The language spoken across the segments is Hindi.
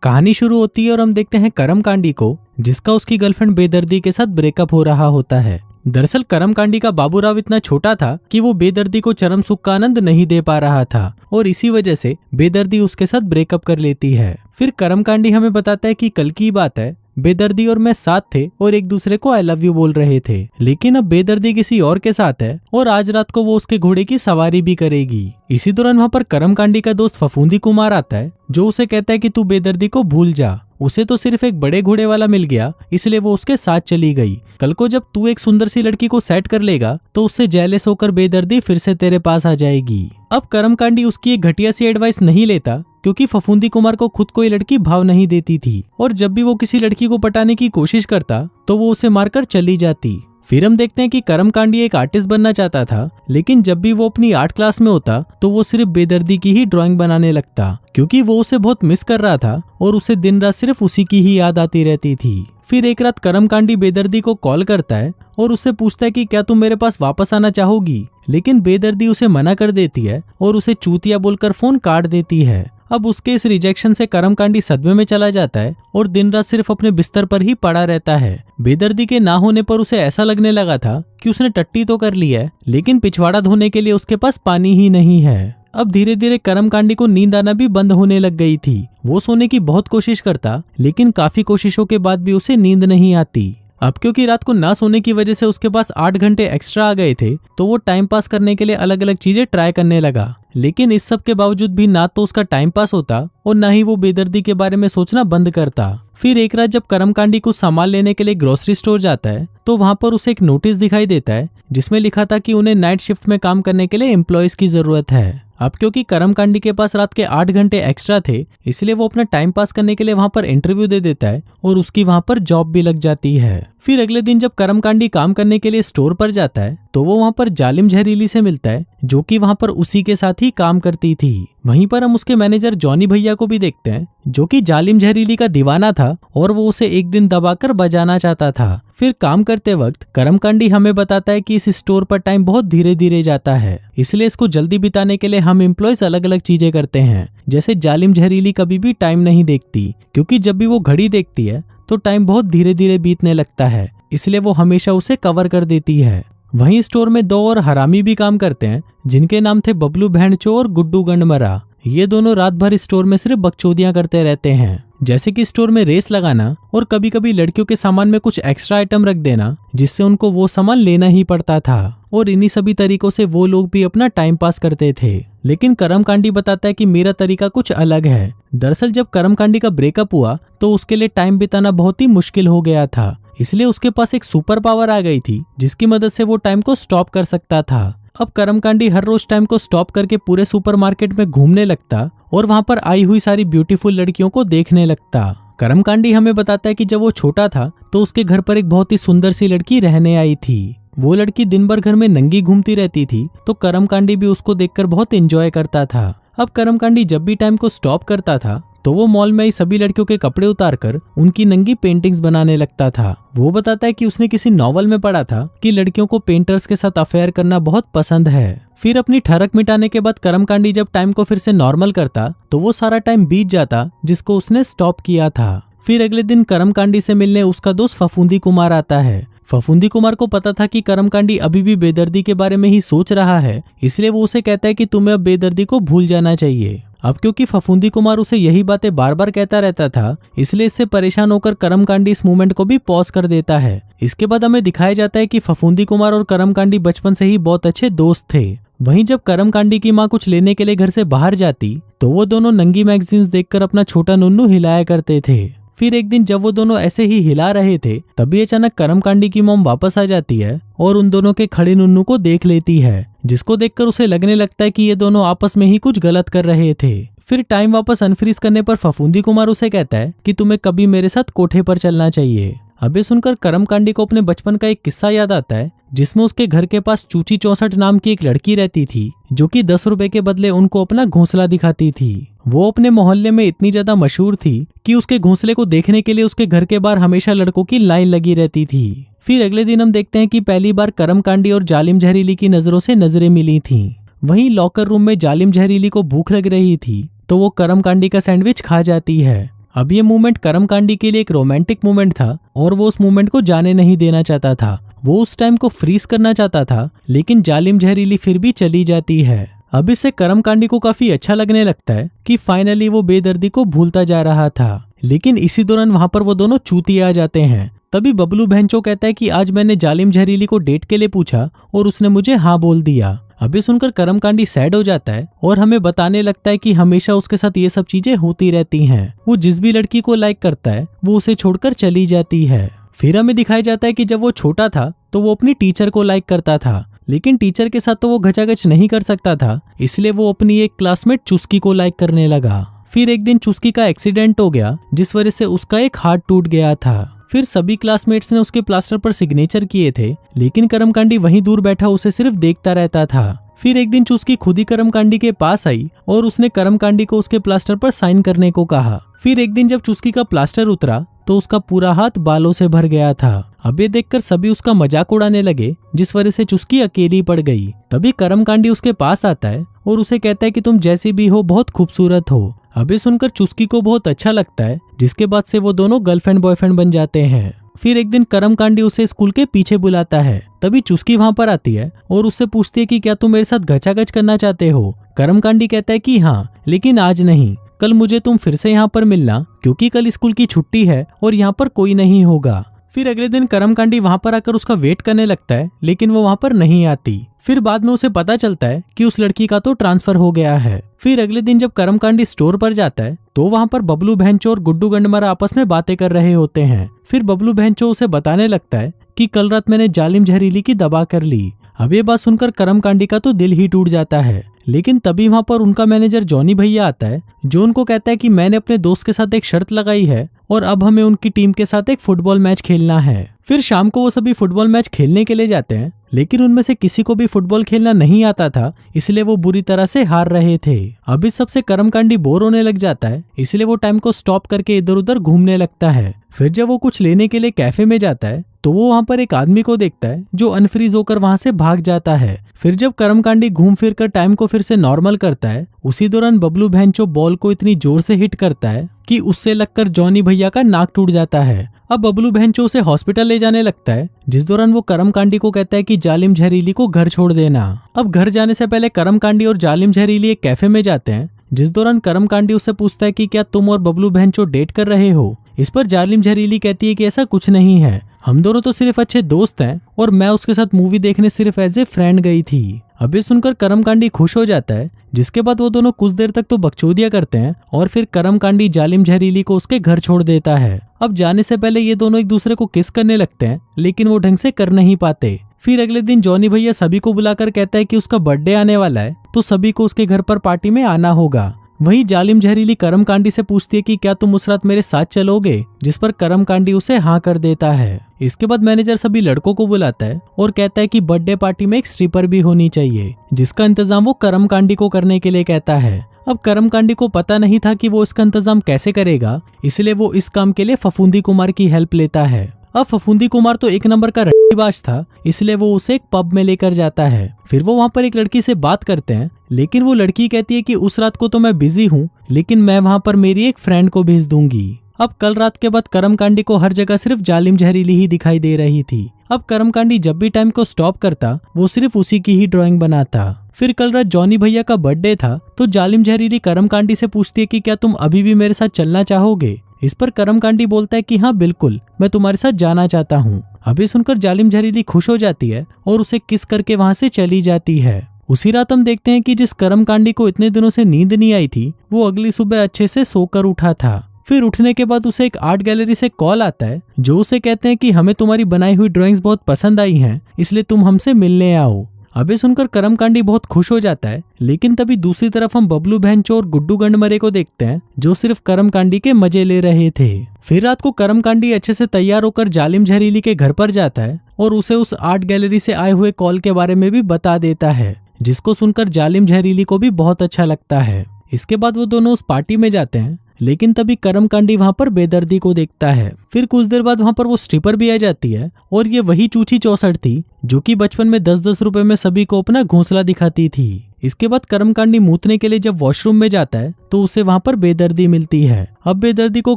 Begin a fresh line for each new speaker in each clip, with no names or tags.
कहानी शुरू होती है और हम देखते हैं करमकांडी को, जिसका उसकी गर्लफ्रेंड बेदर्दी के साथ ब्रेकअप हो रहा होता है। दरअसल करमकांडी का बाबूराव इतना छोटा था कि वो बेदर्दी को चरम सुख का आनंद नहीं दे पा रहा था और इसी वजह से बेदर्दी उसके साथ ब्रेकअप कर लेती है। फिर करमकांडी हमें बताता है कि कल की बात है, बेदर्दी और मैं साथ थे और एक दूसरे को आई लव यू बोल रहे थे, लेकिन अब बेदर्दी किसी और के साथ है और आज रात को वो उसके घोड़े की सवारी भी करेगी। इसी दौरान वहाँ पर करमकांडी का दोस्त फफूंदी कुमार आता है, जो उसे कहता है कि तू बेदर्दी को भूल जा, उसे तो सिर्फ एक बड़े घोड़े वाला मिल गया, इसलिए वो उसके साथ चली गई। कल को जब तू एक सुंदर सी लड़की को सेट कर लेगा तो उससे जेलस होकर बेदर्दी फिर से तेरे पास आ जाएगी। अब करमकांडी उसकी एक घटिया सी एडवाइस नहीं लेता, क्योंकि फफूंदी कुमार को खुद कोई लड़की भाव नहीं देती थी और जब भी वो किसी लड़की को पटाने की कोशिश करता तो वो उसे मारकर चली जाती। फिर हम देखते हैं कि करमकांडी एक आर्टिस्ट बनना चाहता था, लेकिन जब भी वो अपनी आर्ट क्लास में होता तो वो सिर्फ बेदर्दी की ही ड्राइंग बनाने लगता, क्योंकि वो उसे बहुत मिस कर रहा था और उसे दिन रात सिर्फ उसी की ही याद आती रहती थी। फिर एक रात करमकांडी बेदर्दी को कॉल करता है और उससे पूछता है कि क्या तुम मेरे पास वापस आना चाहोगी, लेकिन बेदर्दी उसे मना कर देती है और उसे चूतिया बोलकर फोन काट देती है। अब उसके इस रिजेक्शन से करमकांडी सदमे में चला जाता है और दिन रात सिर्फ अपने बिस्तर पर ही पड़ा रहता है। बेदर्दी के ना होने पर उसे ऐसा लगने लगा था कि उसने टट्टी तो कर ली है, लेकिन पिछवाड़ा धोने के लिए उसके पास पानी ही नहीं है। अब धीरे धीरे करमकांडी को नींद आना भी बंद होने लग गई थी। वो सोने की बहुत कोशिश करता, लेकिन काफी कोशिशों के बाद भी उसे नींद नहीं आती। अब क्योंकि रात को ना सोने की वजह से उसके पास 8 घंटे एक्स्ट्रा आ गए थे, तो वो टाइम पास करने के लिए अलग अलग चीजें ट्राई करने लगा, लेकिन इस सब के बावजूद भी ना तो उसका टाइम पास होता और ना ही वो बेदर्दी के बारे में सोचना बंद करता। फिर एक रात जब करमकांडी कुछ सामान लेने के लिए ग्रोसरी स्टोर जाता है तो वहां पर उसे एक नोटिस दिखाई देता है, जिसमें लिखा था कि उन्हें नाइट शिफ्ट में काम करने के लिए एम्प्लॉयज की जरूरत है। अब क्योंकि करमकांडी के पास रात के 8 घंटे एक्स्ट्रा थे, इसलिए वो अपना टाइम पास करने के लिए वहां पर इंटरव्यू दे देता है और उसकी वहां पर जॉब भी लग जाती है। फिर अगले दिन जब करमकांडी काम करने के लिए स्टोर पर जाता है तो वो वहां पर जालिम जहरीली से मिलता है, जो कि वहां पर उसी के साथ ही काम करती थी। वहीं पर हम उसके मैनेजर जॉनी भैया को भी देखते हैं, जो कि जालिम जहरीली का दीवाना था और वो उसे एक दिन दबाकर बजाना चाहता था। फिर काम करते वक्त करमकांडी हमें बताता है कि इस स्टोर पर टाइम बहुत धीरे धीरे जाता है, इसलिए इसको जल्दी बिताने के लिए हम एम्प्लॉयज अलग अलग चीजें करते हैं। जैसे जालिम जहरीली कभी भी टाइम नहीं देखती, क्योंकि जब भी वो घड़ी देखती है तो टाइम बहुत धीरे धीरे बीतने लगता है, इसलिए वो हमेशा उसे कवर कर देती है। वहीं स्टोर में 2 और हरामी भी काम करते हैं, जिनके नाम थे बबलू भेंडचो और गुड्डू गंडमरा। ये दोनों रात भर स्टोर में सिर्फ बकचोदियां करते रहते हैं, जैसे कि स्टोर में रेस लगाना और कभी कभी लड़कियों के सामान में कुछ एक्स्ट्रा आइटम रख देना, जिससे उनको वो सामान लेना ही पड़ता था। और इन्हीं सभी तरीकों से वो लोग भी अपना टाइम पास करते थे। लेकिन करमकांडी बताता है कि मेरा तरीका कुछ अलग है। दरअसल जब करमकांडी का ब्रेकअप हुआ तो उसके लिए टाइम बिताना बहुत ही मुश्किल हो गया था, इसलिए उसके पास एक सुपर पावर आ गई थी, जिसकी मदद से वो टाइम को स्टॉप कर सकता था। अब करमकांडी हर रोज टाइम को स्टॉप करके पूरे सुपरमार्केट में घूमने लगता और वहां पर आई हुई सारी ब्यूटीफुल लड़कियों को देखने लगता। करमकांडी हमें बताता है कि जब वो छोटा था तो उसके घर पर एक बहुत ही सुंदर सी लड़की रहने आई थी। वो लड़की दिन भर घर में नंगी घूमती रहती थी, तो करमकांडी भी उसको देखकर बहुत एंजॉय करता था। अब करमकांडी जब भी टाइम को स्टॉप करता था तो वो मॉल में ही सभी लड़कियों के कपड़े उतारकर उनकी नंगी पेंटिंग्स बनाने लगता था। वो बताता है कि उसने किसी नॉवल में पढ़ा था कि लड़कियों को पेंटर्स के साथ अफेयर करना बहुत पसंद है। फिर अपनी ठरक मिटाने के बाद करमकांडी जब टाइम को फिर से नॉर्मल करता तो वो सारा टाइम बीत जाता जिसको उसने स्टॉप किया था। फिर अगले दिन करमकांडी से मिलने उसका दोस्त फफूंदी कुमार आता है। फफूंदी कुमार को पता था कि करमकांडी अभी भी बेदर्दी के बारे में ही सोच रहा है, इसलिए वो उसे कहता है कि तुम्हें अब बेदर्दी को भूल जाना चाहिए। अब क्योंकि फफूंदी कुमार उसे यही बातें बार बार कहता रहता था, इसलिए इससे परेशान होकर करमकांडी इस मूवमेंट को भी पॉज कर देता है। इसके बाद हमें दिखाया जाता है कि फफूंदी कुमार और करमकांडी बचपन से ही बहुत अच्छे दोस्त थे। वहीं जब करमकांडी की माँ कुछ लेने के लिए घर से बाहर जाती तो वो दोनों नंगी मैगजीन्स देखकर अपना छोटा नुन्नू हिलाया करते थे। फिर एक दिन जब वो दोनों ऐसे ही हिला रहे थे, तभी अचानक करमकांडी की मॉम वापस आ जाती है और उन दोनों के खड़े नुन्नू को देख लेती है, जिसको देखकर उसे लगने लगता है कि ये दोनों आपस में ही कुछ गलत कर रहे थे। फिर टाइम वापस अनफ्रीज करने पर फफूंदी कुमार उसे कहता है कि तुम्हें कभी मेरे साथ कोठे पर चलना चाहिए। अबे सुनकर करमकांडी को अपने बचपन का एक किस्सा याद आता है, जिसमें उसके घर के पास चूची 64 नाम की एक लड़की रहती थी, जो कि 10 रुपए के बदले उनको अपना घोंसला दिखाती थी। वो अपने मोहल्ले में इतनी ज्यादा मशहूर थी कि उसके घोंसले को देखने के लिए उसके घर के बाहर हमेशा लड़कों की लाइन लगी रहती थी। फिर अगले दिन हम देखते हैं कि पहली बार करमकांडी और जालिम जहरीली की नजरों से नजरें मिली थीं। वहीं लॉकर रूम में जालिम जहरीली को भूख लग रही थी, तो वो करमकांडी का सैंडविच खा जाती है। अब ये मूवमेंट करमकांडी के लिए एक रोमांटिक मूवमेंट था और वो उस मूवमेंट को जाने नहीं देना चाहता था। वो उस टाइम को फ्रीज करना चाहता था, लेकिन जालिम जहरीली फिर भी चली जाती है। अब इससे करमकांडी को काफी अच्छा लगने लगता है कि फाइनली वो बेदर्दी को भूलता जा रहा था। लेकिन इसी दौरान वहां पर वो दोनों चूतिए आ जाते हैं। तभी बबलू बहनचो कहता है कि आज मैंने जालिम जहरीली को डेट के लिए पूछा और उसने मुझे हाँ बोल दिया। अभी सुनकर करमकांडी सैड हो जाता है और हमें बताने लगता है कि हमेशा उसके साथ ये सब चीजें होती रहती हैं। वो जिस भी लड़की को लाइक करता है वो उसे छोड़कर चली जाती है। फिर हमें दिखाया जाता है कि जब वो छोटा था तो वो अपनी टीचर को लाइक करता था, लेकिन टीचर के साथ तो वो घचाघच नहीं कर सकता था, इसलिए वो अपनी एक क्लासमेट चुस्की को लाइक करने लगा। फिर एक दिन चुस्की का एक्सीडेंट हो गया जिस वजह से उसका एक हाथ टूट गया था। फिर सभी क्लासमेट्स ने उसके प्लास्टर पर सिग्नेचर किए थे, लेकिन करमकांडी वहीं दूर बैठा उसे सिर्फ देखता रहता था। फिर एक दिन चुस्की खुद ही करमकांडी के पास आई और उसने करमकांडी को उसके प्लास्टर पर साइन करने को कहा। फिर एक दिन जब चुस्की का प्लास्टर उतरा तो उसका पूरा हाथ बालों से भर गया था। अब ये देखकर सभी उसका मजाक उड़ाने लगे, जिस वजह से चुस्की अकेली पड़ गई। तभी करमकांडी उसके पास आता है और उसे कहता है कि तुम जैसी भी हो बहुत खूबसूरत हो। अभी सुनकर चुस्की को बहुत अच्छा लगता है, जिसके बाद से वो दोनों गर्लफ्रेंड बॉयफ्रेंड बन जाते हैं। फिर एक दिन करमकांडी उसे स्कूल के पीछे बुलाता है। तभी चुस्की वहां पर आती है और उससे पूछती है कि क्या तुम मेरे साथ घचाघच करना चाहते हो। करमकांडी कहता है कि हाँ, लेकिन आज नहीं, कल मुझे तुम फिर से यहाँ पर मिलना, क्योंकि कल स्कूल की छुट्टी है और यहाँ पर कोई नहीं होगा। फिर अगले दिन करमकांडी वहां पर आकर उसका वेट करने लगता है, लेकिन वो वहां पर नहीं आती। फिर बाद में उसे पता चलता है कि उस लड़की का तो ट्रांसफर हो गया है। फिर अगले दिन जब करमकांडी स्टोर पर जाता है तो वहां पर बबलू बहनचो और गुड्डू गंडमरा आपस में बातें कर रहे होते हैं। फिर बबलू बहनचो उसे बताने लगता है कि कल रात मैंने जालिम जहरीली की दवा कर ली। अब ये बात सुनकर करमकांडी का तो दिल ही टूट जाता है। लेकिन तभी वहां पर उनका मैनेजर जॉनी भैया आता है, जो उनको कहता है कि मैंने अपने दोस्त के साथ एक शर्त लगाई है और अब हमें उनकी टीम के साथ एक फुटबॉल मैच खेलना है। फिर शाम को वो सभी फुटबॉल मैच खेलने के लिए जाते हैं, लेकिन उनमें से किसी को भी फुटबॉल खेलना नहीं आता था, इसलिए वो बुरी तरह से हार रहे थे। अब इस सबसे करमकांडी बोर होने लग जाता है, इसलिए वो टाइम को स्टॉप करके इधर उधर घूमने लगता है। फिर जब वो कुछ लेने के लिए कैफे में जाता है तो वो वहां पर एक आदमी को देखता है जो अनफ्रीज होकर वहां से भाग जाता है। फिर जब करमकांडी घूम फिर कर टाइम को फिर से नॉर्मल करता है, उसी दौरान बबलू बहनचो बॉल को इतनी जोर से हिट करता है कि उससे लगकर जॉनी भैया का नाक टूट जाता है। अब बबलू बहनचो उसे हॉस्पिटल ले जाने लगता है, जिस दौरान वो करमकांडी को कहता है कि जालिम जहरीली को घर छोड़ देना। अब घर जाने से पहले करमकांडी और जालिम जहरीली एक कैफे में जाते हैं, जिस दौरान करमकांडी उससे पूछता है कि क्या तुम और बबलू बहनचो डेट कर रहे हो। इस पर जालिम जहरीली कहती है कि ऐसा कुछ नहीं है, हम दोनों तो सिर्फ अच्छे दोस्त हैं और मैं उसके साथ मूवी देखने सिर्फ एज ए फ्रेंड गई थी। अभी सुनकर करमकांडी खुश हो जाता है, जिसके बाद वो दोनों कुछ देर तक तो बकचोदियां करते हैं और फिर करमकांडी जालिम जहरीली को उसके घर छोड़ देता है। अब जाने से पहले ये दोनों एक दूसरे को किस करने लगते हैं, लेकिन वो ढंग से कर नहीं पाते। फिर अगले दिन जॉनी भैया सभी को बुलाकर कहता है कि उसका बर्थडे आने वाला है, तो सभी को उसके घर पर पार्टी में आना होगा। वहीं जालिम जहरीली करमकांडी से पूछती है कि क्या तुम उस रात मेरे साथ चलोगे, जिस पर करमकांडी उसे हाँ कर देता है। इसके बाद मैनेजर सभी लड़कों को बुलाता है और कहता है कि बर्थडे पार्टी में एक स्ट्रिपर भी होनी चाहिए, जिसका इंतजाम वो करमकांडी को करने के लिए कहता है। अब करमकांडी को पता नहीं था कि वो इसका इंतजाम कैसे करेगा, इसलिए वो इस काम के लिए फफूंदी कुमार की हेल्प लेता है। अब फफूंदी कुमार तो एक नंबर का रट्टीबाज था, इसलिए वो उसे एक पब में लेकर जाता है। फिर वो वहां पर एक लड़की से बात करते हैं, लेकिन वो लड़की कहती है कि उस रात को तो मैं बिजी हूँ, लेकिन मैं वहां पर मेरी एक फ्रेंड को भेज दूंगी। अब कल रात के बाद करमकांडी को हर जगह सिर्फ जालिम जहरीली ही दिखाई दे रही थी। अब करमकांडी जब भी टाइम को स्टॉप करता वो सिर्फ उसी की ही ड्राइंग बनाता। फिर कल रात जॉनी भैया का बर्थडे था, तो जालिम जहरीली करमकांडी से पूछती है कि क्या तुम अभी भी मेरे साथ चलना चाहोगे। इस पर करमकांडी बोलता है कि हाँ बिल्कुल, मैं तुम्हारे साथ जाना चाहता हूँ। अभी सुनकर जालिम जहरीली खुश हो जाती है और उसे किस करके वहां से चली जाती है। उसी रात हम देखते हैं कि जिस करमकांडी को इतने दिनों से नींद नहीं आई थी, वो अगली सुबह अच्छे से सोकर उठा था। फिर उठने के बाद उसे एक आर्ट गैलरी से कॉल आता है, जो उसे कहते हैं कि हमें तुम्हारी बनाई हुई ड्राइंग्स बहुत पसंद आई हैं, इसलिए तुम हमसे मिलने आओ। अबे सुनकर करमकांडी बहुत खुश हो जाता है, लेकिन तभी दूसरी तरफ हम बबलू बहनचो और गुड्डू गंडमरे को देखते हैं, जो सिर्फ करमकांडी के मजे ले रहे थे। फिर रात को करमकांडी अच्छे से तैयार होकर जालिम जहरीली के घर पर जाता है और उसे उस आर्ट गैलरी से आए हुए कॉल के बारे में भी बता देता है, जिसको सुनकर जालिम जहरीली को भी बहुत अच्छा लगता है। इसके बाद वो दोनों उस पार्टी में जाते हैं लेकिन तभी कर्मकांडी वहाँ पर बेदर्दी को देखता है। फिर कुछ देर बाद वहाँ पर वो स्ट्रिपर भी आ जाती है और ये वही चूची 64 थी जो कि बचपन में 10-10 रुपए में सभी को अपना घोंसला दिखाती थी। इसके बाद कर्मकांडी मूतने के लिए जब वॉशरूम में जाता है तो उसे वहाँ पर बेदर्दी मिलती है। अब बेदर्दी को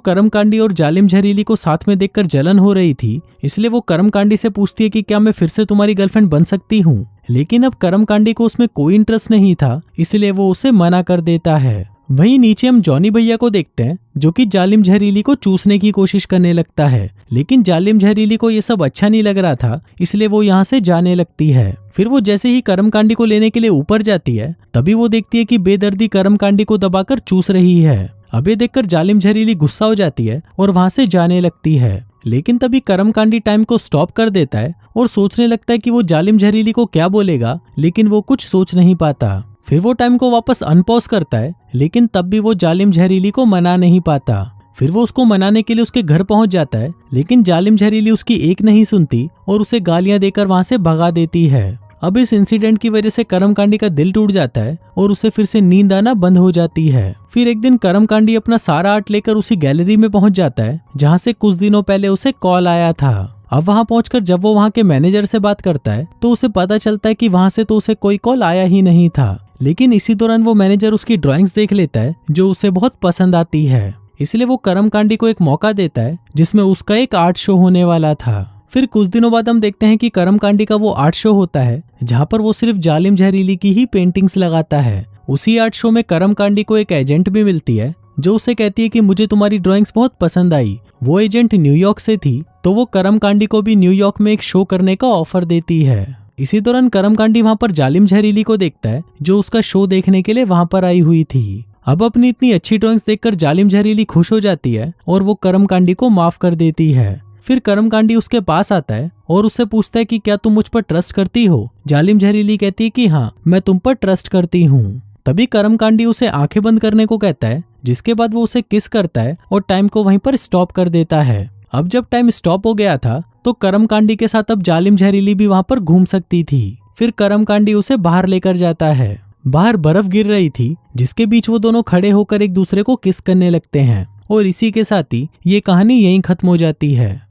कर्मकांडी और जालिम जहरीली को साथ में देखकर जलन हो रही थी, इसलिए वो कर्मकांडी से पूछती है कि क्या मैं फिर से तुम्हारी गर्लफ्रेंड बन सकती हूँ। लेकिन अब कर्मकांडी को उसमें कोई इंटरेस्ट नहीं था, इसलिए वो उसे मना कर देता है। वहीं नीचे हम जॉनी भैया को देखते हैं जो कि जालिम जहरीली को चूसने की कोशिश करने लगता है, लेकिन जालिम जहरीली को ये सब अच्छा नहीं लग रहा था, इसलिए वो यहाँ से जाने लगती है। फिर वो जैसे ही कर्मकांडी को लेने के लिए ऊपर जाती है तभी वो देखती है कि बेदर्दी कर्मकांडी को दबाकर चूस रही है। अब ये देखकर जालिम जहरीली गुस्सा हो जाती है और वहां से जाने लगती है। लेकिन तभी कर्मकांडी टाइम को स्टॉप कर देता है और सोचने लगता है कि वो जालिम जहरीली को क्या बोलेगा, लेकिन वो कुछ सोच नहीं पाता। फिर वो टाइम को वापस अनपॉज करता है, लेकिन तब भी वो जालिम जहरीली को मना नहीं पाता। फिर वो उसको मनाने के लिए उसके घर पहुंच जाता है, लेकिन जालिम जहरीली उसकी एक नहीं सुनती और उसे गालियां देकर वहां से भगा देती है। अब इस इंसिडेंट की वजह से कर्मकांडी का दिल टूट जाता है और उसे फिर से नींद आना बंद हो जाती है। फिर एक दिन कर्मकांडी अपना सारा आर्ट लेकर उसी गैलरी में पहुंच जाता है जहां से कुछ दिनों पहले उसे कॉल आया था। अब वहां पहुंचकर जब वो वहां के मैनेजर से बात करता है तो उसे पता चलता है कि वहां से तो उसे कोई कॉल आया ही नहीं था। लेकिन इसी दौरान वो मैनेजर उसकी ड्राइंग्स देख लेता है जो उसे बहुत पसंद आती है, इसलिए वो कर्मकांडी को एक मौका देता है जिसमें उसका एक आर्ट शो होने वाला था। फिर कुछ दिनों बाद हम देखते हैं कि कर्मकांडी का वो आर्ट शो होता है जहाँ पर वो सिर्फ जालिम जहरीली की ही पेंटिंग्स लगाता है। उसी आर्ट शो में कर्मकांडी को एक एजेंट भी मिलती है जो उसे कहती है कि मुझे तुम्हारी ड्राइंग्स बहुत पसंद आई। वो एजेंट न्यूयॉर्क से थी, तो वो कर्मकांडी को भी न्यूयॉर्क में एक शो करने का ऑफर देती है। इसी दौरान कर्मकांडी वहां पर जालिम जहरीली को देखता है जो उसका शो देखने के लिए वहां पर आई हुई थी। अब अपनी इतनी अच्छी ड्राइंग्स देखकर जालिम जहरीली खुश हो जाती है और वो कर्मकांडी को माफ कर देती है। फिर कर्मकांडी उसके पास आता है और उससे पूछता है कि क्या तुम मुझ पर ट्रस्ट करती हो। जालिम जहरीली कहती है कि हाँ, मैं तुम पर ट्रस्ट करती हूँ। तभी कर्मकांडी उसे आंखें बंद करने को कहता है, जिसके बाद वो उसे किस करता है और टाइम को वहीं पर स्टॉप कर देता है। अब जब टाइम स्टॉप हो गया था तो कर्मकांडी के साथ अब जालिम जहरीली भी वहां पर घूम सकती थी। फिर कर्मकांडी उसे बाहर लेकर जाता है। बाहर बर्फ गिर रही थी जिसके बीच वो दोनों खड़े होकर एक दूसरे को किस करने लगते हैं और इसी के साथ ही ये कहानी यहीं खत्म हो जाती है।